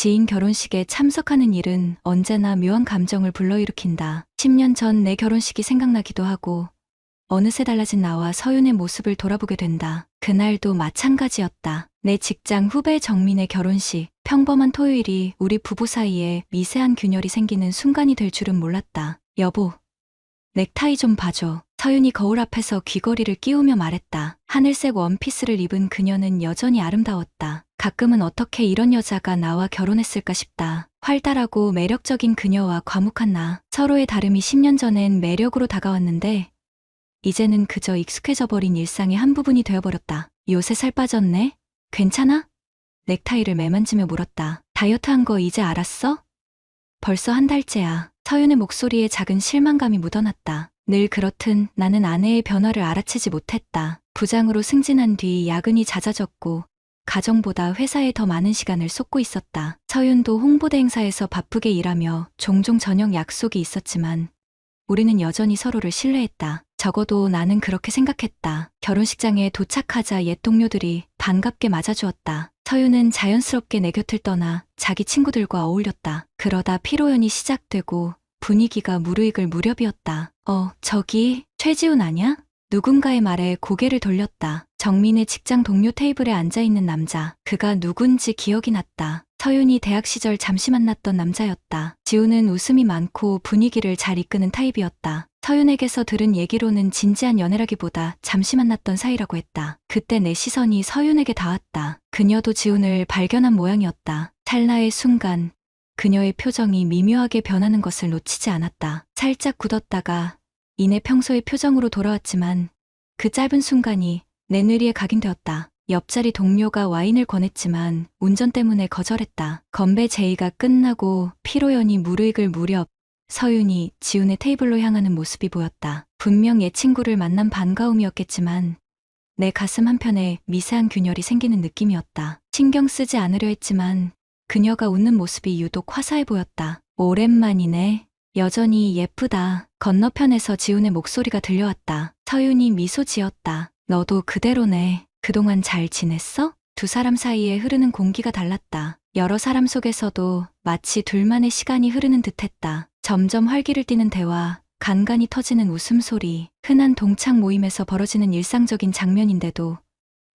지인 결혼식에 참석하는 일은 언제나 묘한 감정을 불러일으킨다. 10년 전 내 결혼식이 생각나기도 하고 어느새 달라진 나와 서윤의 모습을 돌아보게 된다. 그날도 마찬가지였다. 내 직장 후배 정민의 결혼식. 평범한 토요일이 우리 부부 사이에 미세한 균열이 생기는 순간이 될 줄은 몰랐다. 여보, 넥타이 좀 봐줘. 서윤이 거울 앞에서 귀걸이를 끼우며 말했다. 하늘색 원피스를 입은 그녀는 여전히 아름다웠다. 가끔은 어떻게 이런 여자가 나와 결혼했을까 싶다. 활달하고 매력적인 그녀와 과묵한 나. 서로의 다름이 10년 전엔 매력으로 다가왔는데 이제는 그저 익숙해져 버린 일상의 한 부분이 되어버렸다. 요새 살 빠졌네? 괜찮아? 넥타이를 매만지며 물었다. 다이어트한 거 이제 알았어? 벌써 한 달째야. 서윤의 목소리에 작은 실망감이 묻어났다. 늘 그렇듯 나는 아내의 변화를 알아채지 못했다. 부장으로 승진한 뒤 야근이 잦아졌고 가정보다 회사에 더 많은 시간을 쏟고 있었다. 서윤도 홍보대 행사에서 바쁘게 일하며 종종 저녁 약속이 있었지만 우리는 여전히 서로를 신뢰했다. 적어도 나는 그렇게 생각했다. 결혼식장에 도착하자 옛 동료들이 반갑게 맞아주었다. 서윤은 자연스럽게 내 곁을 떠나 자기 친구들과 어울렸다. 그러다 피로연이 시작되고 분위기가 무르익을 무렵이었다. 저기 최지훈 아냐? 누군가의 말에 고개를 돌렸다. 정민의 직장 동료 테이블에 앉아있는 남자. 그가 누군지 기억이 났다. 서윤이 대학 시절 잠시 만났던 남자였다. 지훈은 웃음이 많고 분위기를 잘 이끄는 타입이었다. 서윤에게서 들은 얘기로는 진지한 연애라기보다 잠시 만났던 사이라고 했다. 그때 내 시선이 서윤에게 닿았다. 그녀도 지훈을 발견한 모양이었다. 찰나의 순간 그녀의 표정이 미묘하게 변하는 것을 놓치지 않았다. 살짝 굳었다가 이내 평소의 표정으로 돌아왔지만 그 짧은 순간이 내 뇌리에 각인되었다. 옆자리 동료가 와인을 권했지만 운전 때문에 거절했다. 건배 제의가 끝나고 피로연이 무르익을 무렵 서윤이 지훈의 테이블로 향하는 모습이 보였다. 분명 옛 친구를 만난 반가움이었겠지만 내 가슴 한편에 미세한 균열이 생기는 느낌이었다. 신경 쓰지 않으려 했지만 그녀가 웃는 모습이 유독 화사해 보였다. 오랜만이네. 여전히 예쁘다. 건너편에서 지훈의 목소리가 들려왔다. 서윤이 미소 지었다. 너도 그대로네. 그동안 잘 지냈어? 두 사람 사이에 흐르는 공기가 달랐다. 여러 사람 속에서도 마치 둘만의 시간이 흐르는 듯했다. 점점 활기를 띠는 대화, 간간히 터지는 웃음소리, 흔한 동창 모임에서 벌어지는 일상적인 장면인데도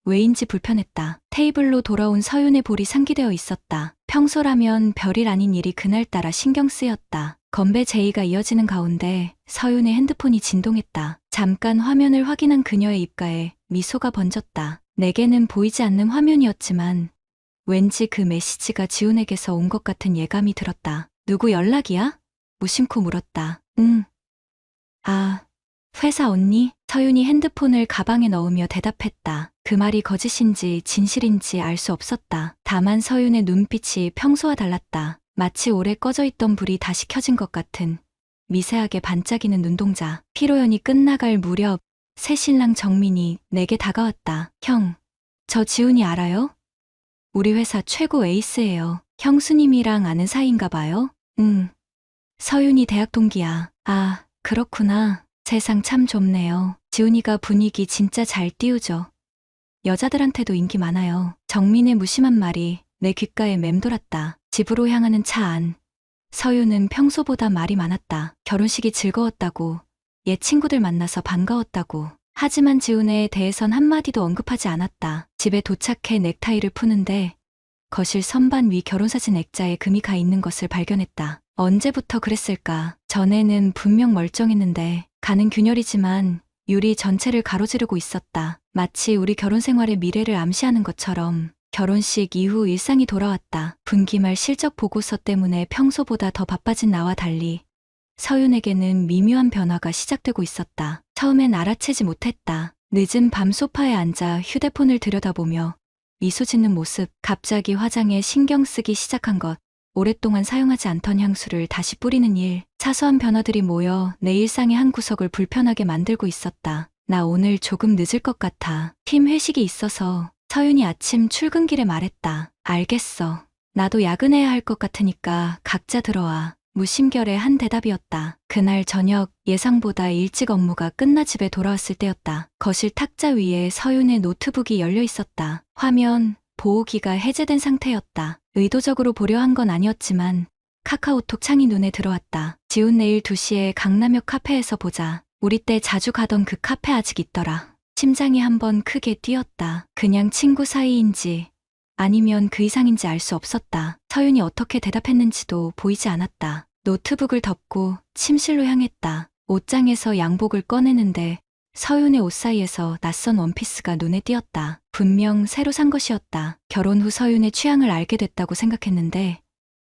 왜인지 불편했다. 테이블로 돌아온 서윤의 볼이 상기되어 있었다. 평소라면 별일 아닌 일이 그날따라 신경 쓰였다. 건배 제의가 이어지는 가운데 서윤의 핸드폰이 진동했다. 잠깐 화면을 확인한 그녀의 입가에 미소가 번졌다. 내게는 보이지 않는 화면이었지만 왠지 그 메시지가 지훈에게서 온 것 같은 예감이 들었다. 누구 연락이야? 무심코 물었다. 응. 아, 회사 언니? 서윤이 핸드폰을 가방에 넣으며 대답했다. 그 말이 거짓인지 진실인지 알 수 없었다. 다만 서윤의 눈빛이 평소와 달랐다. 마치 오래 꺼져 있던 불이 다시 켜진 것 같은 미세하게 반짝이는 눈동자. 피로연이 끝나갈 무렵 새 신랑 정민이 내게 다가왔다. 형, 저 지훈이 알아요? 우리 회사 최고 에이스예요. 형수님이랑 아는 사이인가 봐요? 응. 서윤이 대학 동기야. 아, 그렇구나. 세상 참 좁네요. 지훈이가 분위기 진짜 잘 띄우죠. 여자들한테도 인기 많아요. 정민의 무심한 말이 내 귓가에 맴돌았다. 집으로 향하는 차 안. 서윤은 평소보다 말이 많았다. 결혼식이 즐거웠다고, 옛 친구들 만나서 반가웠다고. 하지만 지훈에 대해선 한마디도 언급하지 않았다. 집에 도착해 넥타이를 푸는데 거실 선반 위 결혼사진 액자에 금이 가 있는 것을 발견했다. 언제부터 그랬을까? 전에는 분명 멀쩡했는데 가는 균열이지만 유리 전체를 가로지르고 있었다. 마치 우리 결혼 생활의 미래를 암시하는 것처럼. 결혼식 이후 일상이 돌아왔다. 분기말 실적 보고서 때문에 평소보다 더 바빠진 나와 달리 서윤에게는 미묘한 변화가 시작되고 있었다. 처음엔 알아채지 못했다. 늦은 밤 소파에 앉아 휴대폰을 들여다보며 미소 짓는 모습, 갑자기 화장에 신경 쓰기 시작한 것, 오랫동안 사용하지 않던 향수를 다시 뿌리는 일, 사소한 변화들이 모여 내 일상의 한 구석을 불편하게 만들고 있었다. 나 오늘 조금 늦을 것 같아. 팀 회식이 있어서. 서윤이 아침 출근길에 말했다. 알겠어. 나도 야근해야 할 것 같으니까 각자 들어와. 무심결의 한 대답이었다. 그날 저녁 예상보다 일찍 업무가 끝나 집에 돌아왔을 때였다. 거실 탁자 위에 서윤의 노트북이 열려 있었다. 화면, 보호기가 해제된 상태였다. 의도적으로 보려 한 건 아니었지만 카카오톡 창이 눈에 들어왔다. 지훈 내일 2시에 강남역 카페에서 보자. 우리 때 자주 가던 그 카페 아직 있더라. 심장이 한번 크게 뛰었다. 그냥 친구 사이인지 아니면 그 이상인지 알 수 없었다. 서윤이 어떻게 대답했는지도 보이지 않았다. 노트북을 덮고 침실로 향했다. 옷장에서 양복을 꺼내는데 서윤의 옷 사이에서 낯선 원피스가 눈에 띄었다. 분명 새로 산 것이었다. 결혼 후 서윤의 취향을 알게 됐다고 생각했는데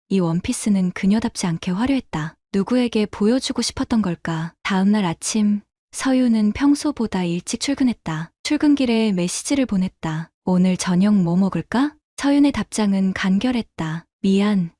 이 원피스는 그녀답지 않게 화려했다. 누구에게 보여주고 싶었던 걸까? 다음날 아침 서윤은 평소보다 일찍 출근했다. 출근길에 메시지를 보냈다. 오늘 저녁 뭐 먹을까? 서윤의 답장은 간결했다. 미안.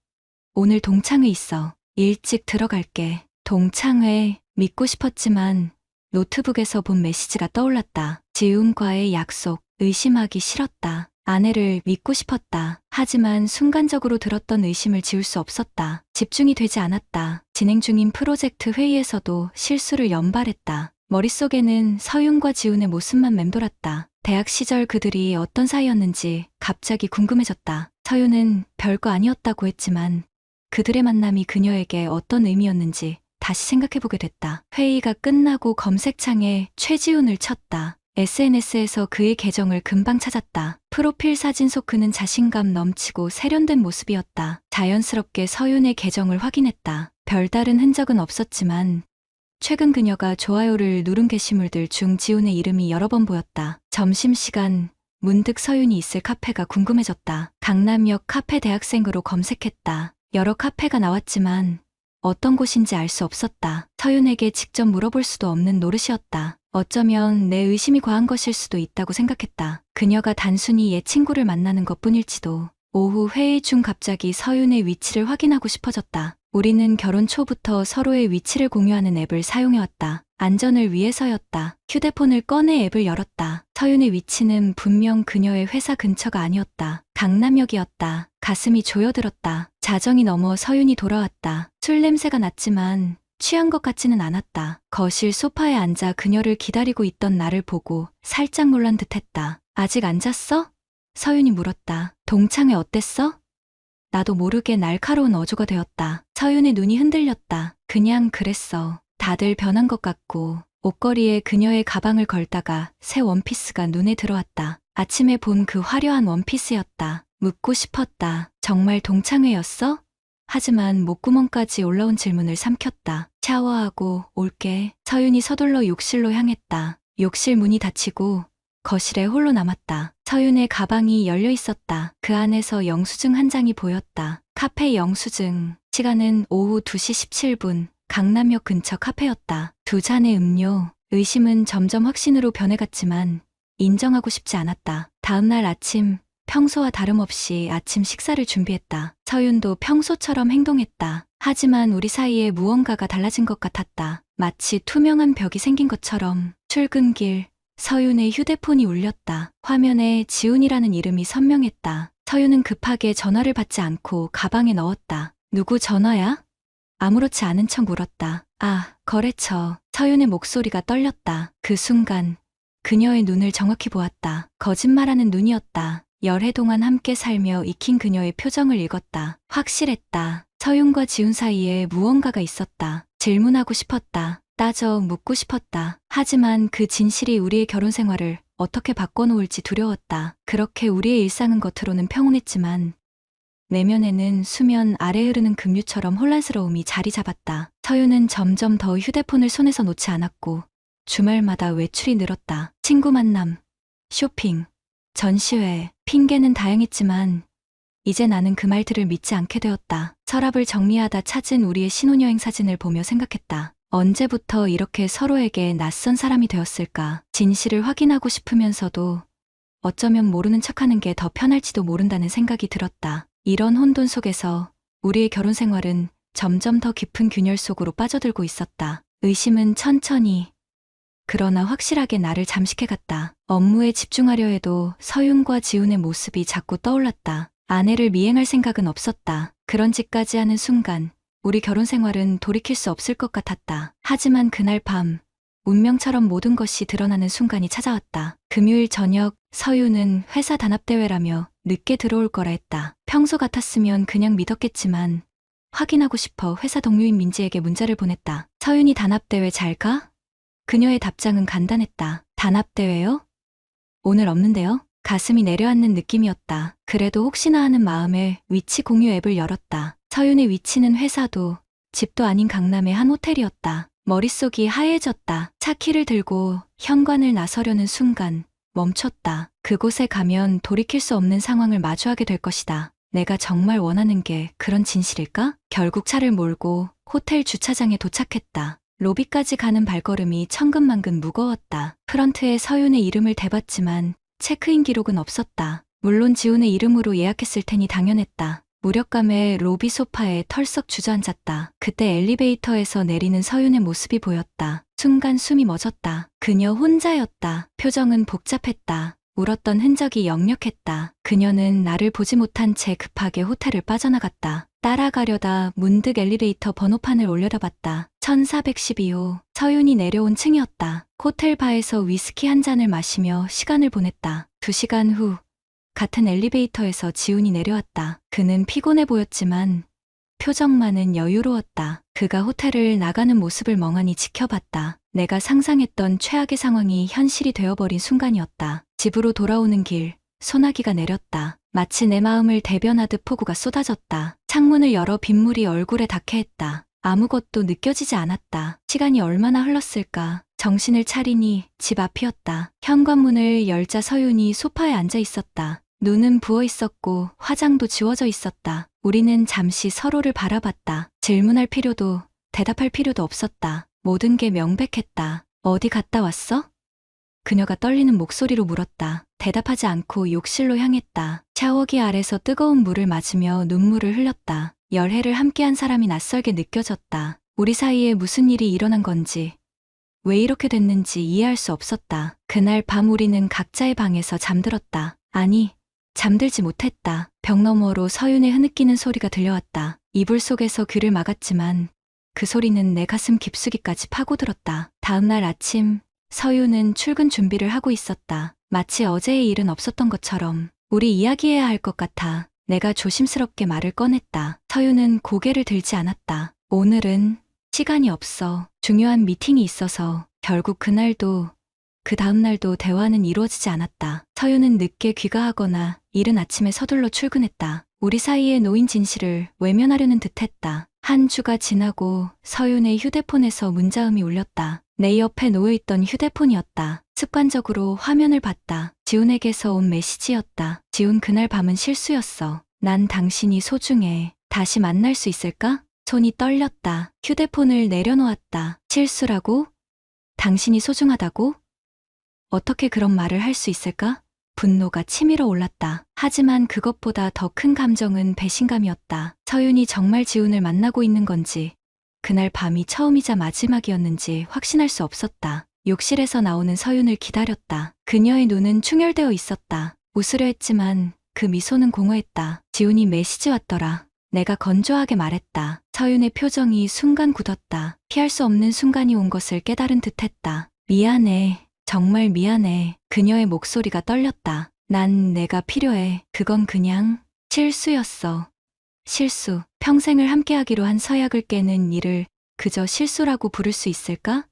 오늘 동창회 있어. 일찍 들어갈게. 동창회 믿고 싶었지만 노트북에서 본 메시지가 떠올랐다. 지훈과의 약속. 의심하기 싫었다. 아내를 믿고 싶었다. 하지만 순간적으로 들었던 의심을 지울 수 없었다. 집중이 되지 않았다. 진행 중인 프로젝트 회의에서도 실수를 연발했다. 머릿속에는 서윤과 지훈의 모습만 맴돌았다. 대학 시절 그들이 어떤 사이였는지 갑자기 궁금해졌다. 서윤은 별거 아니었다고 했지만 그들의 만남이 그녀에게 어떤 의미였는지 다시 생각해보게 됐다. 회의가 끝나고 검색창에 최지훈을 쳤다. SNS에서 그의 계정을 금방 찾았다. 프로필 사진 속 그는 자신감 넘치고 세련된 모습이었다. 자연스럽게 서윤의 계정을 확인했다. 별다른 흔적은 없었지만 최근 그녀가 좋아요를 누른 게시물들 중 지훈의 이름이 여러 번 보였다. 점심시간 문득 서윤이 있을 카페가 궁금해졌다. 강남역 카페 대학생으로 검색했다. 여러 카페가 나왔지만 어떤 곳인지 알 수 없었다. 서윤에게 직접 물어볼 수도 없는 노릇이었다. 어쩌면 내 의심이 과한 것일 수도 있다고 생각했다. 그녀가 단순히 옛 친구를 만나는 것뿐일지도. 오후 회의 중 갑자기 서윤의 위치를 확인하고 싶어졌다. 우리는 결혼 초부터 서로의 위치를 공유하는 앱을 사용해왔다. 안전을 위해서였다. 휴대폰을 꺼내 앱을 열었다. 서윤의 위치는 분명 그녀의 회사 근처가 아니었다. 강남역이었다. 가슴이 조여들었다. 자정이 넘어 서윤이 돌아왔다. 술 냄새가 났지만 취한 것 같지는 않았다. 거실 소파에 앉아 그녀를 기다리고 있던 나를 보고 살짝 놀란 듯했다. 아직 안 잤어? 서윤이 물었다. 동창회 어땠어? 나도 모르게 날카로운 어조가 되었다. 서윤의 눈이 흔들렸다. 그냥 그랬어. 다들 변한 것 같고. 옷걸이에 그녀의 가방을 걸다가 새 원피스가 눈에 들어왔다. 아침에 본 그 화려한 원피스였다. 묻고 싶었다. 정말 동창회였어? 하지만 목구멍까지 올라온 질문을 삼켰다. 샤워하고 올게. 서윤이 서둘러 욕실로 향했다. 욕실 문이 닫히고 거실에 홀로 남았다. 서윤의 가방이 열려 있었다. 그 안에서 영수증 한 장이 보였다. 카페 영수증. 시간은 오후 2시 17분. 강남역 근처 카페였다. 2잔의 음료. 의심은 점점 확신으로 변해갔지만 인정하고 싶지 않았다. 다음날 아침 평소와 다름없이 아침 식사를 준비했다. 서윤도 평소처럼 행동했다. 하지만 우리 사이에 무언가가 달라진 것 같았다. 마치 투명한 벽이 생긴 것처럼. 출근길 서윤의 휴대폰이 울렸다. 화면에 지훈이라는 이름이 선명했다. 서윤은 급하게 전화를 받지 않고 가방에 넣었다. 누구 전화야? 아무렇지 않은 척 물었다. 아, 거래처. 서윤의 목소리가 떨렸다. 그 순간 그녀의 눈을 정확히 보았다. 거짓말하는 눈이었다. 열해 동안 함께 살며 익힌 그녀의 표정을 읽었다. 확실했다. 서윤과 지훈 사이에 무언가가 있었다. 질문하고 싶었다. 따져 묻고 싶었다. 하지만 그 진실이 우리의 결혼 생활을 어떻게 바꿔놓을지 두려웠다. 그렇게 우리의 일상은 겉으로는 평온했지만 내면에는 수면 아래 흐르는 급류처럼 혼란스러움이 자리 잡았다. 서윤은 점점 더 휴대폰을 손에서 놓지 않았고 주말마다 외출이 늘었다. 친구 만남, 쇼핑, 전시회, 핑계는 다양했지만 이제 나는 그 말들을 믿지 않게 되었다. 서랍을 정리하다 찾은 우리의 신혼여행 사진을 보며 생각했다. 언제부터 이렇게 서로에게 낯선 사람이 되었을까? 진실을 확인하고 싶으면서도 어쩌면 모르는 척하는 게 더 편할지도 모른다는 생각이 들었다. 이런 혼돈 속에서 우리의 결혼 생활은 점점 더 깊은 균열 속으로 빠져들고 있었다. 의심은 천천히 그러나 확실하게 나를 잠식해갔다. 업무에 집중하려 해도 서윤과 지훈의 모습이 자꾸 떠올랐다. 아내를 미행할 생각은 없었다. 그런 짓까지 하는 순간 우리 결혼 생활은 돌이킬 수 없을 것 같았다. 하지만 그날 밤 운명처럼 모든 것이 드러나는 순간이 찾아왔다. 금요일 저녁 서유는 회사 단합대회라며 늦게 들어올 거라 했다. 평소 같았으면 그냥 믿었겠지만 확인하고 싶어 회사 동료인 민지에게 문자를 보냈다. 서윤이 단합대회 잘 가? 그녀의 답장은 간단했다. 단합대회요? 오늘 없는데요? 가슴이 내려앉는 느낌이었다. 그래도 혹시나 하는 마음에 위치 공유 앱을 열었다. 서윤의 위치는 회사도 집도 아닌 강남의 한 호텔이었다. 머릿속이 하얘졌다. 차 키를 들고 현관을 나서려는 순간 멈췄다. 그곳에 가면 돌이킬 수 없는 상황을 마주하게 될 것이다. 내가 정말 원하는 게 그런 진실일까? 결국 차를 몰고 호텔 주차장에 도착했다. 로비까지 가는 발걸음이 천근만근 무거웠다. 프런트에 서윤의 이름을 대봤지만 체크인 기록은 없었다. 물론 지훈의 이름으로 예약했을 테니 당연했다. 무력감에 로비 소파에 털썩 주저앉았다. 그때 엘리베이터에서 내리는 서윤의 모습이 보였다. 순간 숨이 멎었다. 그녀 혼자였다. 표정은 복잡했다. 울었던 흔적이 역력했다. 그녀는 나를 보지 못한 채 급하게 호텔을 빠져나갔다. 따라가려다 문득 엘리베이터 번호판을 올려다봤다. 1412호. 서윤이 내려온 층이었다. 호텔 바에서 위스키 한 잔을 마시며 시간을 보냈다. 2시간 후 같은 엘리베이터에서 지훈이 내려왔다. 그는 피곤해 보였지만 표정만은 여유로웠다. 그가 호텔을 나가는 모습을 멍하니 지켜봤다. 내가 상상했던 최악의 상황이 현실이 되어버린 순간이었다. 집으로 돌아오는 길, 소나기가 내렸다. 마치 내 마음을 대변하듯 폭우가 쏟아졌다. 창문을 열어 빗물이 얼굴에 닿게 했다. 아무것도 느껴지지 않았다. 시간이 얼마나 흘렀을까. 정신을 차리니 집 앞이었다. 현관문을 열자 서윤이 소파에 앉아 있었다. 눈은 부어 있었고 화장도 지워져 있었다. 우리는 잠시 서로를 바라봤다. 질문할 필요도 대답할 필요도 없었다. 모든 게 명백했다. 어디 갔다 왔어? 그녀가 떨리는 목소리로 물었다. 대답하지 않고 욕실로 향했다. 샤워기 아래서 뜨거운 물을 맞으며 눈물을 흘렸다. 열해를 함께한 사람이 낯설게 느껴졌다. 우리 사이에 무슨 일이 일어난 건지, 왜 이렇게 됐는지 이해할 수 없었다. 그날 밤 우리는 각자의 방에서 잠들었다. 아니, 잠들지 못했다. 벽 너머로 서윤의 흐느끼는 소리가 들려왔다. 이불 속에서 귀를 막았지만 그 소리는 내 가슴 깊숙이까지 파고들었다. 다음 날 아침, 서윤은 출근 준비를 하고 있었다. 마치 어제의 일은 없었던 것처럼. 우리 이야기해야 할 것 같아. 내가 조심스럽게 말을 꺼냈다. 서윤은 고개를 들지 않았다. 오늘은 시간이 없어. 중요한 미팅이 있어서. 결국 그날도 그 다음 날도 대화는 이루어지지 않았다. 서윤은 늦게 귀가하거나 이른 아침에 서둘러 출근했다. 우리 사이에 놓인 진실을 외면하려는 듯했다. 한 주가 지나고 서윤의 휴대폰에서 문자음이 울렸다. 내 옆에 놓여있던 휴대폰이었다. 습관적으로 화면을 봤다. 지훈에게서 온 메시지였다. 지훈, 그날 밤은 실수였어. 난 당신이 소중해. 다시 만날 수 있을까? 손이 떨렸다. 휴대폰을 내려놓았다. 실수라고? 당신이 소중하다고? 어떻게 그런 말을 할 수 있을까? 분노가 치밀어 올랐다. 하지만 그것보다 더 큰 감정은 배신감이었다. 서윤이 정말 지훈을 만나고 있는 건지, 그날 밤이 처음이자 마지막이었는지 확신할 수 없었다. 욕실에서 나오는 서윤을 기다렸다. 그녀의 눈은 충혈되어 있었다. 웃으려 했지만 그 미소는 공허했다. 지훈이 메시지 왔더라. 내가 건조하게 말했다. 서윤의 표정이 순간 굳었다. 피할 수 없는 순간이 온 것을 깨달은 듯했다. 미안해. 정말 미안해. 그녀의 목소리가 떨렸다. 난 내가 필요해. 그건 그냥 실수였어. 실수. 평생을 함께하기로 한 서약을 깨는 일을 그저 실수라고 부를 수 있을까?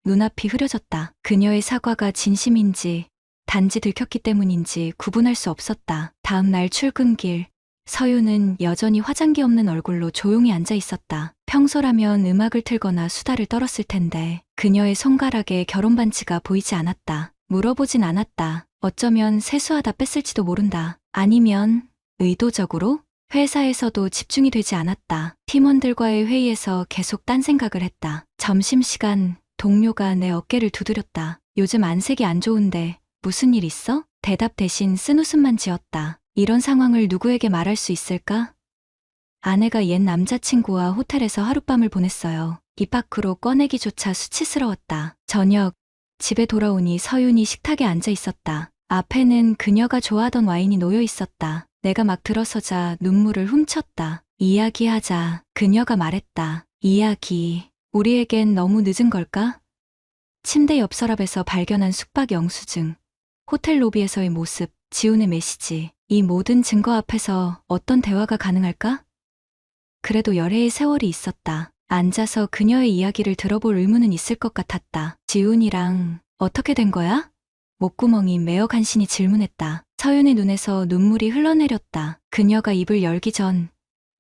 눈앞이 흐려졌다. 그녀의 사과가 진심인지 단지 들켰기 때문인지 구분할 수 없었다. 다음 날 출근길, 서윤은 여전히 화장기 없는 얼굴로 조용히 앉아 있었다. 평소라면 음악을 틀거나 수다를 떨었을 텐데 그녀의 손가락에 결혼 반지가 보이지 않았다. 물어보진 않았다. 어쩌면 세수하다 뺐을지도 모른다. 아니면 의도적으로? 회사에서도 집중이 되지 않았다. 팀원들과의 회의에서 계속 딴 생각을 했다. 점심시간, 동료가 내 어깨를 두드렸다. 요즘 안색이 안 좋은데 무슨 일 있어? 대답 대신 쓴웃음만 지었다. 이런 상황을 누구에게 말할 수 있을까? 아내가 옛 남자친구와 호텔에서 하룻밤을 보냈어요. 입 밖으로 꺼내기조차 수치스러웠다. 저녁, 집에 돌아오니 서윤이 식탁에 앉아 있었다. 앞에는 그녀가 좋아하던 와인이 놓여 있었다. 내가 막 들어서자 눈물을 훔쳤다. 이야기하자. 그녀가 말했다. 이야기. 우리에겐 너무 늦은 걸까? 침대 옆 서랍에서 발견한 숙박 영수증. 호텔 로비에서의 모습, 지훈의 메시지, 이 모든 증거 앞에서 어떤 대화가 가능할까? 그래도 열애의 세월이 있었다. 앉아서 그녀의 이야기를 들어볼 의무는 있을 것 같았다. 지훈이랑 어떻게 된 거야? 목구멍이 메어 간신히 질문했다. 서윤의 눈에서 눈물이 흘러내렸다. 그녀가 입을 열기 전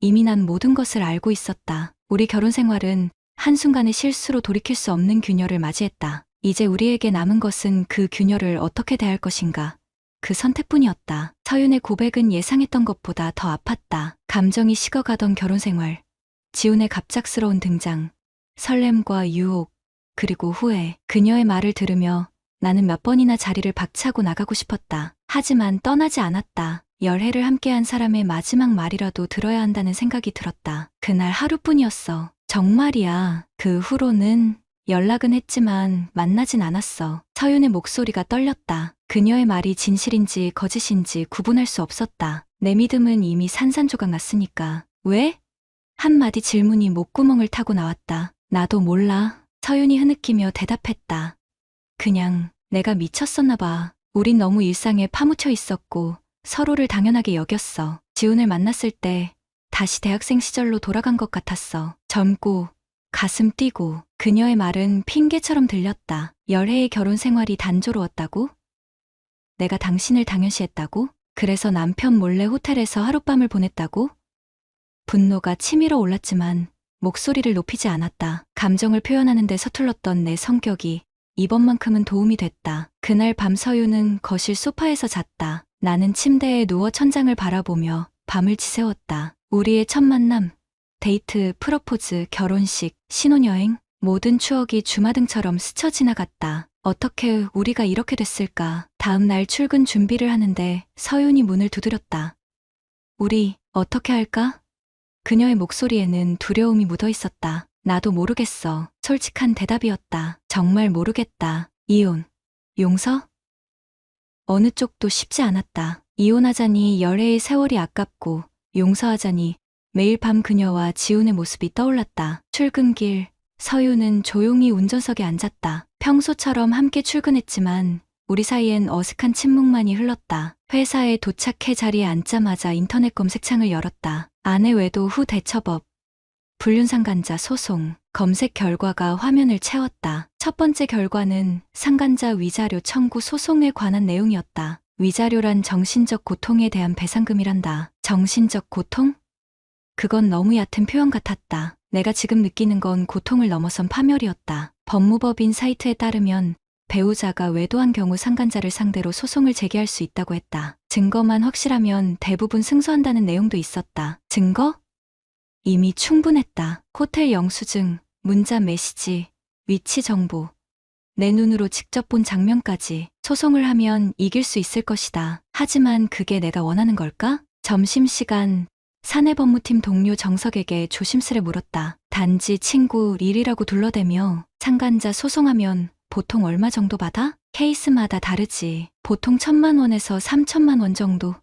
이미 난 모든 것을 알고 있었다. 우리 결혼 생활은 한순간의 실수로 돌이킬 수 없는 규녀를 맞이했다. 이제 우리에게 남은 것은 그 규녀를 어떻게 대할 것인가. 그 선택뿐이었다. 서윤의 고백은 예상했던 것보다 더 아팠다. 감정이 식어가던 결혼 생활, 지훈의 갑작스러운 등장, 설렘과 유혹, 그리고 후회. 그녀의 말을 들으며 나는 몇 번이나 자리를 박차고 나가고 싶었다. 하지만 떠나지 않았다. 열애를 함께한 사람의 마지막 말이라도 들어야 한다는 생각이 들었다. 그날 하루뿐이었어. 정말이야. 그 후로는 연락은 했지만 만나진 않았어. 서윤의 목소리가 떨렸다. 그녀의 말이 진실인지 거짓인지 구분할 수 없었다. 내 믿음은 이미 산산조각 났으니까. 왜? 한마디 질문이 목구멍을 타고 나왔다. 나도 몰라. 서윤이 흐느끼며 대답했다. 그냥 내가 미쳤었나 봐. 우린 너무 일상에 파묻혀 있었고 서로를 당연하게 여겼어. 지훈을 만났을 때 다시 대학생 시절로 돌아간 것 같았어. 젊고 가슴 뛰고. 그녀의 말은 핑계처럼 들렸다. 열애의 결혼 생활이 단조로웠다고? 내가 당신을 당연시했다고? 그래서 남편 몰래 호텔에서 하룻밤을 보냈다고? 분노가 치밀어 올랐지만 목소리를 높이지 않았다. 감정을 표현하는 데 서툴렀던 내 성격이 이번만큼은 도움이 됐다. 그날 밤 서윤은 거실 소파에서 잤다. 나는 침대에 누워 천장을 바라보며 밤을 지새웠다. 우리의 첫 만남, 데이트, 프러포즈, 결혼식, 신혼여행, 모든 추억이 주마등처럼 스쳐 지나갔다. 어떻게 우리가 이렇게 됐을까? 다음 날 출근 준비를 하는데 서윤이 문을 두드렸다. 우리 어떻게 할까? 그녀의 목소리에는 두려움이 묻어 있었다. 나도 모르겠어. 솔직한 대답이었다. 정말 모르겠다. 이혼, 용서? 어느 쪽도 쉽지 않았다. 이혼하자니 열애의 세월이 아깝고 용서하자니 매일 밤 그녀와 지훈의 모습이 떠올랐다. 출근길, 서윤은 조용히 운전석에 앉았다. 평소처럼 함께 출근했지만 우리 사이엔 어색한 침묵만이 흘렀다. 회사에 도착해 자리에 앉자마자 인터넷 검색창을 열었다. 아내 외도 후 대처법, 불륜상간자 소송, 검색 결과가 화면을 채웠다. 첫 번째 결과는 상간자 위자료 청구 소송에 관한 내용이었다. 위자료란 정신적 고통에 대한 배상금이란다. 정신적 고통? 그건 너무 얕은 표현 같았다. 내가 지금 느끼는 건 고통을 넘어선 파멸이었다. 법무법인 사이트에 따르면 배우자가 외도한 경우 상간자를 상대로 소송을 제기할 수 있다고 했다. 증거만 확실하면 대부분 승소한다는 내용도 있었다. 증거? 이미 충분했다. 호텔 영수증, 문자 메시지, 위치 정보. 내 눈으로 직접 본 장면까지. 소송을 하면 이길 수 있을 것이다. 하지만 그게 내가 원하는 걸까? 점심시간, 사내법무팀 동료 정석에게 조심스레 물었다. 단지 친구 릴이라고 둘러대며 상간자 소송하면 보통 얼마 정도 받아? 케이스마다 다르지. 보통 1,000만 원에서 3,000만 원 정도.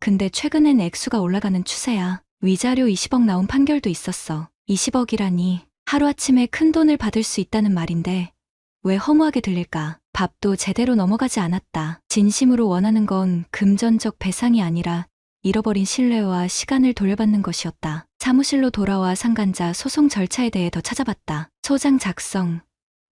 근데 최근엔 액수가 올라가는 추세야. 위자료 20억 나온 판결도 있었어. 20억이라니 하루아침에 큰 돈을 받을 수 있다는 말인데 왜 허무하게 들릴까? 밥도 제대로 넘어가지 않았다. 진심으로 원하는 건 금전적 배상이 아니라 잃어버린 신뢰와 시간을 돌려받는 것이었다. 사무실로 돌아와 상간자 소송 절차에 대해 더 찾아봤다. 소장 작성,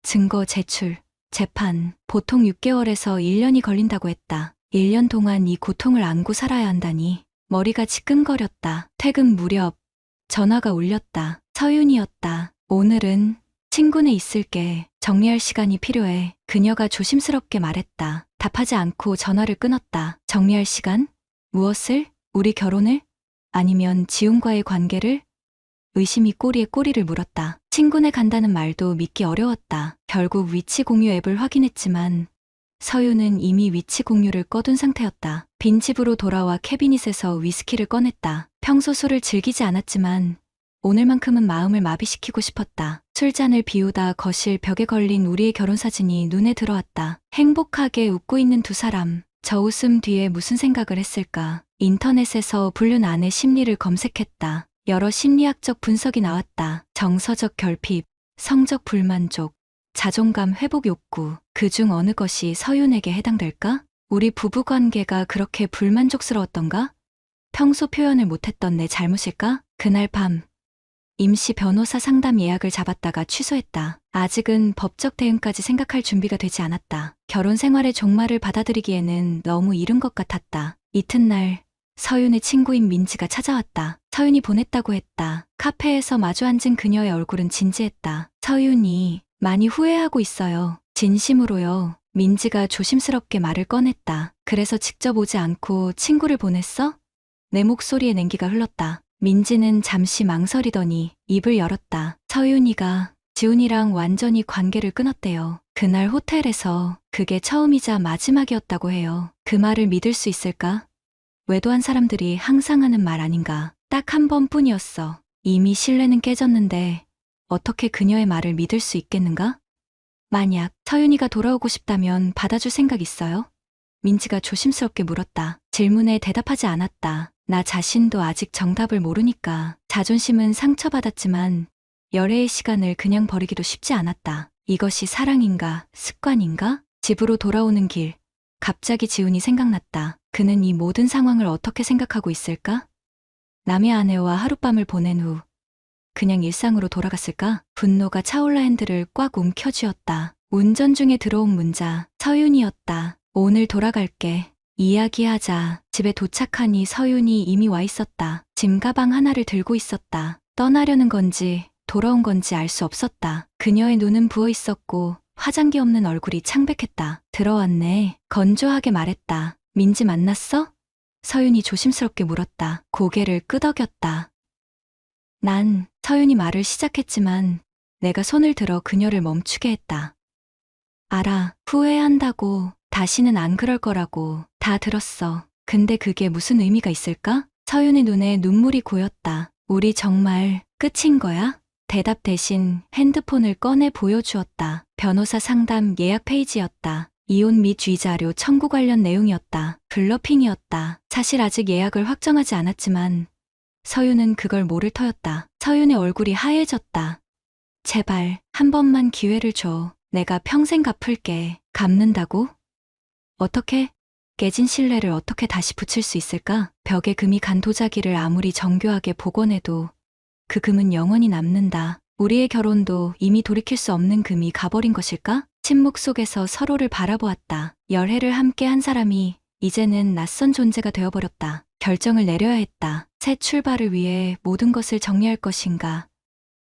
증거 제출, 재판, 보통 6개월에서 1년이 걸린다고 했다. 1년 동안 이 고통을 안고 살아야 한다니 머리가 지끈거렸다. 퇴근 무렵 전화가 울렸다. 서윤이었다. 오늘은 친구네 있을게. 정리할 시간이 필요해. 그녀가 조심스럽게 말했다. 답하지 않고 전화를 끊었다. 정리할 시간? 무엇을? 우리 결혼을? 아니면 지훈과의 관계를? 의심이 꼬리에 꼬리를 물었다. 친구네 간다는 말도 믿기 어려웠다. 결국 위치 공유 앱을 확인했지만 서윤은 이미 위치 공유를 꺼둔 상태였다. 빈 집으로 돌아와 캐비닛에서 위스키를 꺼냈다. 평소 술을 즐기지 않았지만 오늘만큼은 마음을 마비시키고 싶었다. 술잔을 비우다 거실 벽에 걸린 우리의 결혼사진이 눈에 들어왔다. 행복하게 웃고 있는 두 사람. 저 웃음 뒤에 무슨 생각을 했을까? 인터넷에서 불륜 아내 심리를 검색했다. 여러 심리학적 분석이 나왔다. 정서적 결핍, 성적 불만족, 자존감 회복 욕구, 그중 어느 것이 서윤에게 해당될까? 우리 부부관계가 그렇게 불만족스러웠던가? 평소 표현을 못했던 내 잘못일까? 그날 밤 임시 변호사 상담 예약을 잡았다가 취소했다. 아직은 법적 대응까지 생각할 준비가 되지 않았다. 결혼 생활의 종말을 받아들이기에는 너무 이른 것 같았다. 이튿날 서윤의 친구인 민지가 찾아왔다. 서윤이 보냈다고 했다. 카페에서 마주 앉은 그녀의 얼굴은 진지했다. 서윤이 많이 후회하고 있어요. 진심으로요. 민지가 조심스럽게 말을 꺼냈다. 그래서 직접 오지 않고 친구를 보냈어? 내 목소리에 냉기가 흘렀다. 민지는 잠시 망설이더니 입을 열었다. 서윤이가 지훈이랑 완전히 관계를 끊었대요. 그날 호텔에서 그게 처음이자 마지막이었다고 해요. 그 말을 믿을 수 있을까? 외도한 사람들이 항상 하는 말 아닌가. 딱 한 번뿐이었어. 이미 신뢰는 깨졌는데 어떻게 그녀의 말을 믿을 수 있겠는가? 만약 서윤이가 돌아오고 싶다면 받아줄 생각 있어요? 민지가 조심스럽게 물었다. 질문에 대답하지 않았다. 나 자신도 아직 정답을 모르니까. 자존심은 상처받았지만 열애의 시간을 그냥 버리기도 쉽지 않았다. 이것이 사랑인가, 습관인가? 집으로 돌아오는 길, 갑자기 지훈이 생각났다. 그는 이 모든 상황을 어떻게 생각하고 있을까? 남의 아내와 하룻밤을 보낸 후 그냥 일상으로 돌아갔을까? 분노가 차올라 핸들을 꽉 움켜쥐었다. 운전 중에 들어온 문자, 서윤이었다. 오늘 돌아갈게. 이야기하자. 집에 도착하니 서윤이 이미 와 있었다. 짐가방 하나를 들고 있었다. 떠나려는 건지 돌아온 건지 알 수 없었다. 그녀의 눈은 부어 있었고 화장기 없는 얼굴이 창백했다. 들어왔네. 건조하게 말했다. 민지 만났어? 서윤이 조심스럽게 물었다. 고개를 끄덕였다. 난 서윤이 말을 시작했지만 내가 손을 들어 그녀를 멈추게 했다. 알아. 후회한다고. 다시는 안 그럴 거라고. 다 들었어. 근데 그게 무슨 의미가 있을까? 서윤의 눈에 눈물이 고였다. 우리 정말 끝인 거야? 대답 대신 핸드폰을 꺼내 보여주었다. 변호사 상담 예약 페이지였다. 이혼 및 위자료 청구 관련 내용이었다. 블러핑이었다. 사실 아직 예약을 확정하지 않았지만 서윤은 그걸 모를 터였다. 서윤의 얼굴이 하얘졌다. 제발 한 번만 기회를 줘. 내가 평생 갚을게. 갚는다고? 어떻게? 깨진 신뢰를 어떻게 다시 붙일 수 있을까? 벽에 금이 간 도자기를 아무리 정교하게 복원해도 그 금은 영원히 남는다. 우리의 결혼도 이미 돌이킬 수 없는 금이 가버린 것일까? 침묵 속에서 서로를 바라보았다. 열해를 함께 한 사람이 이제는 낯선 존재가 되어버렸다. 결정을 내려야 했다. 새 출발을 위해 모든 것을 정리할 것인가?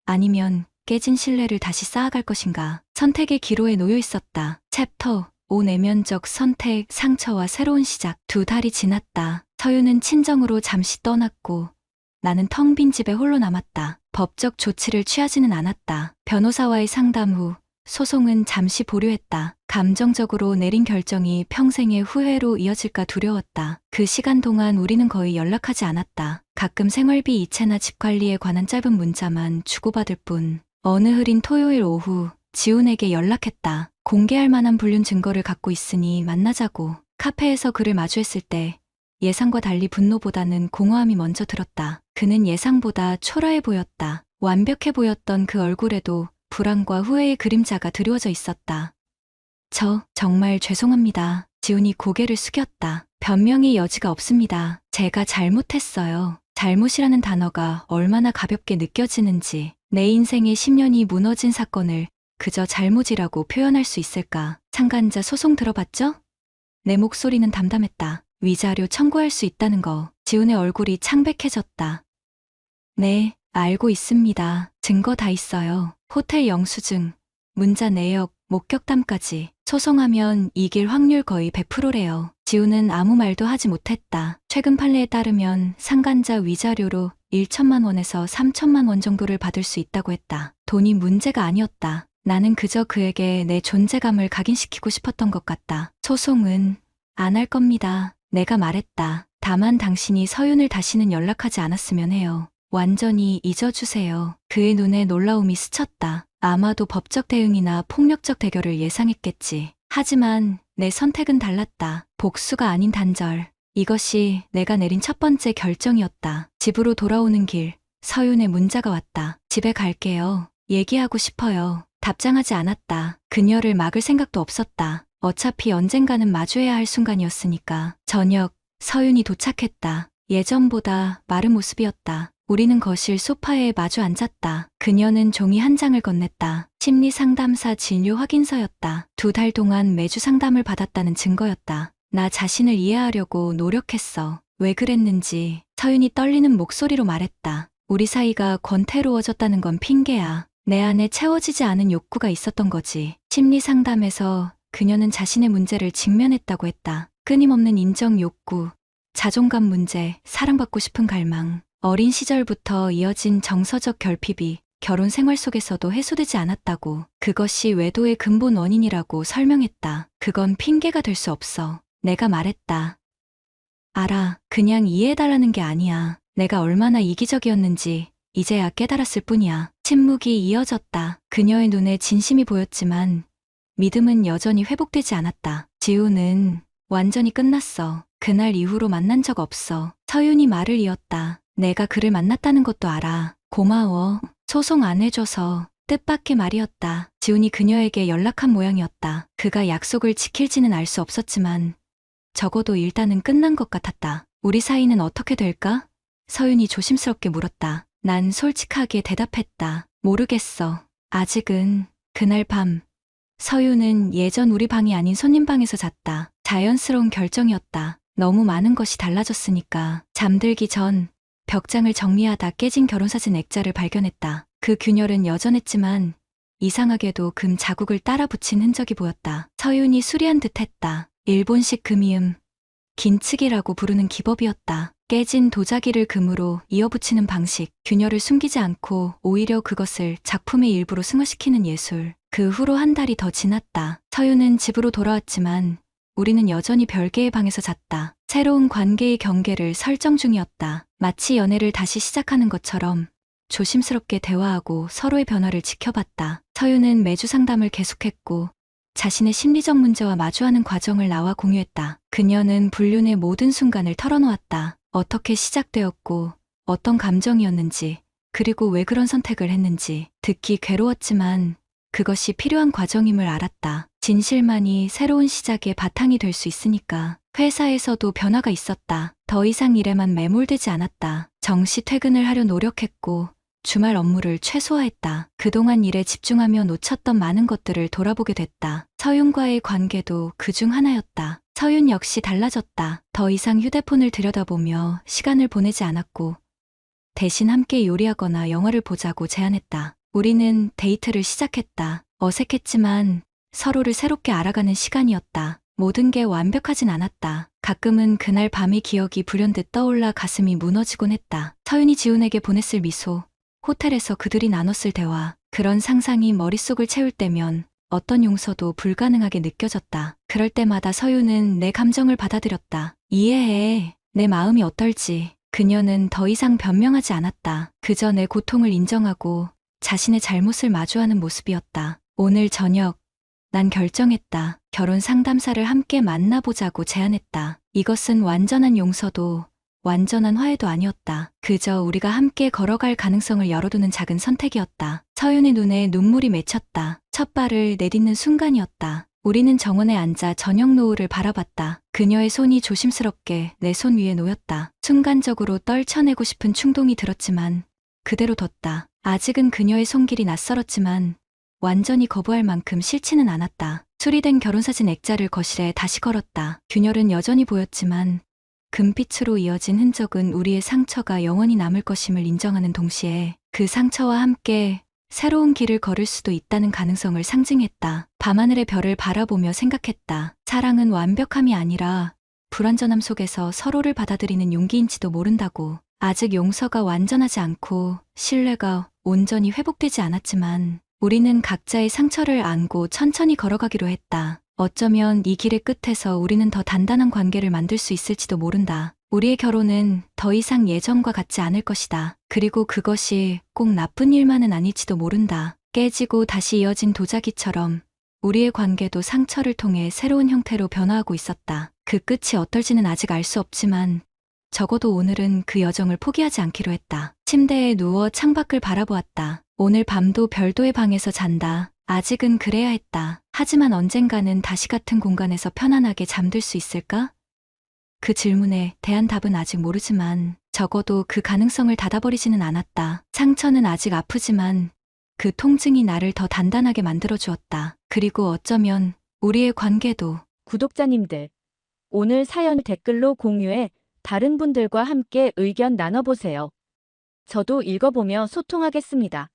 아니면 깨진 신뢰를 다시 쌓아갈 것인가? 선택의 기로에 놓여 있었다. 챕터 5 내면적 선택, 상처와 새로운 시작. 2달이 지났다. 서윤은 친정으로 잠시 떠났고 나는 텅 빈 집에 홀로 남았다. 법적 조치를 취하지는 않았다. 변호사와의 상담 후 소송은 잠시 보류했다. 감정적으로 내린 결정이 평생의 후회로 이어질까 두려웠다. 그 시간 동안 우리는 거의 연락하지 않았다. 가끔 생활비 이체나 집 관리에 관한 짧은 문자만 주고받을 뿐. 어느 흐린 토요일 오후 지훈에게 연락했다. 공개할 만한 불륜 증거를 갖고 있으니 만나자고. 카페에서 그를 마주했을 때 예상과 달리 분노보다는 공허함이 먼저 들었다. 그는 예상보다 초라해 보였다. 완벽해 보였던 그 얼굴에도 불안과 후회의 그림자가 드리워져 있었다. 정말 죄송합니다. 지훈이 고개를 숙였다. 변명의 여지가 없습니다. 제가 잘못했어요. 잘못이라는 단어가 얼마나 가볍게 느껴지는지. 내 인생의 10년이 무너진 사건을 그저 잘못이라고 표현할 수 있을까? 상간자 소송 들어봤죠? 내 목소리는 담담했다. 위자료 청구할 수 있다는 거. 지훈의 얼굴이 창백해졌다. 네, 알고 있습니다. 증거 다 있어요. 호텔 영수증, 문자 내역, 목격담까지. 소송하면 이길 확률 거의 100%래요. 지훈은 아무 말도 하지 못했다. 최근 판례에 따르면 상간자 위자료로 1천만 원에서 3천만 원 정도를 받을 수 있다고 했다. 돈이 문제가 아니었다. 나는 그저 그에게 내 존재감을 각인시키고 싶었던 것 같다. 소송은 안 할 겁니다. 내가 말했다. 다만 당신이 서윤을 다시는 연락하지 않았으면 해요. 완전히 잊어주세요. 그의 눈에 놀라움이 스쳤다. 아마도 법적 대응이나 폭력적 대결을 예상했겠지. 하지만 내 선택은 달랐다. 복수가 아닌 단절. 이것이 내가 내린 첫 번째 결정이었다. 집으로 돌아오는 길, 서윤의 문자가 왔다. 집에 갈게요. 얘기하고 싶어요. 답장하지 않았다. 그녀를 막을 생각도 없었다. 어차피 언젠가는 마주해야 할 순간이었으니까. 저녁, 서윤이 도착했다. 예전보다 마른 모습이었다. 우리는 거실 소파에 마주 앉았다. 그녀는 종이 한 장을 건넸다. 심리상담사 진료 확인서였다. 2달 동안 매주 상담을 받았다는 증거였다. 나 자신을 이해하려고 노력했어. 왜 그랬는지 서윤이 떨리는 목소리로 말했다. 우리 사이가 권태로워졌다는 건 핑계야. 내 안에 채워지지 않은 욕구가 있었던 거지. 심리 상담에서 그녀는 자신의 문제를 직면했다고 했다. 끊임없는 인정 욕구, 자존감 문제, 사랑받고 싶은 갈망, 어린 시절부터 이어진 정서적 결핍이 결혼 생활 속에서도 해소되지 않았다고. 그것이 외도의 근본 원인이라고 설명했다. 그건 핑계가 될 수 없어. 내가 말했다. 알아. 그냥 이해해달라는 게 아니야. 내가 얼마나 이기적이었는지 이제야 깨달았을 뿐이야. 침묵이 이어졌다. 그녀의 눈에 진심이 보였지만 믿음은 여전히 회복되지 않았다. 지우는 완전히 끝났어. 그날 이후로 만난 적 없어. 서윤이 말을 이었다. 내가 그를 만났다는 것도 알아. 고마워. 소송 안 해줘서. 뜻밖의 말이었다. 지훈이 그녀에게 연락한 모양이었다. 그가 약속을 지킬지는 알 수 없었지만 적어도 일단은 끝난 것 같았다. 우리 사이는 어떻게 될까? 서윤이 조심스럽게 물었다. 난 솔직하게 대답했다. 모르겠어. 아직은. 그날 밤 서윤은 예전 우리 방이 아닌 손님 방에서 잤다. 자연스러운 결정이었다. 너무 많은 것이 달라졌으니까. 잠들기 전 벽장을 정리하다 깨진 결혼사진 액자를 발견했다. 그 균열은 여전했지만 이상하게도 금 자국을 따라 붙인 흔적이 보였다. 서윤이 수리한 듯했다. 일본식 금이음, 긴츠기라고 부르는 기법이었다. 깨진 도자기를 금으로 이어붙이는 방식, 균열을 숨기지 않고 오히려 그것을 작품의 일부로 승화시키는 예술. 그 후로 한 달이 더 지났다. 서윤은 집으로 돌아왔지만 우리는 여전히 별개의 방에서 잤다. 새로운 관계의 경계를 설정 중이었다. 마치 연애를 다시 시작하는 것처럼 조심스럽게 대화하고 서로의 변화를 지켜봤다. 서윤은 매주 상담을 계속했고 자신의 심리적 문제와 마주하는 과정을 나와 공유했다. 그녀는 불륜의 모든 순간을 털어놓았다. 어떻게 시작되었고 어떤 감정이었는지 그리고 왜 그런 선택을 했는지. 듣기 괴로웠지만 그것이 필요한 과정임을 알았다. 진실만이 새로운 시작의 바탕이 될 수 있으니까. 회사에서도 변화가 있었다. 더 이상 일에만 매몰되지 않았다. 정시 퇴근을 하려 노력했고 주말 업무를 최소화했다. 그동안 일에 집중하며 놓쳤던 많은 것들을 돌아보게 됐다. 서윤과의 관계도 그중 하나였다. 서윤 역시 달라졌다. 더 이상 휴대폰을 들여다보며 시간을 보내지 않았고 대신 함께 요리하거나 영화를 보자고 제안했다. 우리는 데이트를 시작했다. 어색했지만 서로를 새롭게 알아가는 시간이었다. 모든 게 완벽하진 않았다. 가끔은 그날 밤의 기억이 불현듯 떠올라 가슴이 무너지곤 했다. 서윤이 지훈에게 보냈을 미소, 호텔에서 그들이 나눴을 대화, 그런 상상이 머릿속을 채울 때면 어떤 용서도 불가능하게 느껴졌다. 그럴 때마다 서윤은 내 감정을 받아들였다. 이해해. 내 마음이 어떨지. 그녀는 더 이상 변명하지 않았다. 그저 내 고통을 인정하고 자신의 잘못을 마주하는 모습이었다. 오늘 저녁, 난 결정했다. 결혼 상담사를 함께 만나보자고 제안했다. 이것은 완전한 용서도 완전한 화해도 아니었다. 그저 우리가 함께 걸어갈 가능성을 열어두는 작은 선택이었다. 서윤의 눈에 눈물이 맺혔다. 첫 발을 내딛는 순간이었다. 우리는 정원에 앉아 저녁 노을을 바라봤다. 그녀의 손이 조심스럽게 내 손 위에 놓였다. 순간적으로 떨쳐내고 싶은 충동이 들었지만 그대로 뒀다. 아직은 그녀의 손길이 낯설었지만 완전히 거부할 만큼 싫지는 않았다. 수리된 결혼사진 액자를 거실에 다시 걸었다. 균열은 여전히 보였지만 금빛으로 이어진 흔적은 우리의 상처가 영원히 남을 것임을 인정하는 동시에 그 상처와 함께 새로운 길을 걸을 수도 있다는 가능성을 상징했다. 밤하늘의 별을 바라보며 생각했다. 사랑은 완벽함이 아니라 불완전함 속에서 서로를 받아들이는 용기인지도 모른다고. 아직 용서가 완전하지 않고 신뢰가 온전히 회복되지 않았지만 우리는 각자의 상처를 안고 천천히 걸어가기로 했다. 어쩌면 이 길의 끝에서 우리는 더 단단한 관계를 만들 수 있을지도 모른다. 우리의 결혼은 더 이상 예전과 같지 않을 것이다. 그리고 그것이 꼭 나쁜 일만은 아닐지도 모른다. 깨지고 다시 이어진 도자기처럼 우리의 관계도 상처를 통해 새로운 형태로 변화하고 있었다. 그 끝이 어떨지는 아직 알 수 없지만 적어도 오늘은 그 여정을 포기하지 않기로 했다. 침대에 누워 창밖을 바라보았다. 오늘 밤도 별도의 방에서 잔다. 아직은 그래야 했다. 하지만 언젠가는 다시 같은 공간에서 편안하게 잠들 수 있을까? 그 질문에 대한 답은 아직 모르지만 적어도 그 가능성을 닫아버리지는 않았다. 상처는 아직 아프지만 그 통증이 나를 더 단단하게 만들어 주었다. 그리고 어쩌면 우리의 관계도. 구독자님들, 오늘 사연 댓글로 공유해 다른 분들과 함께 의견 나눠보세요. 저도 읽어보며 소통하겠습니다.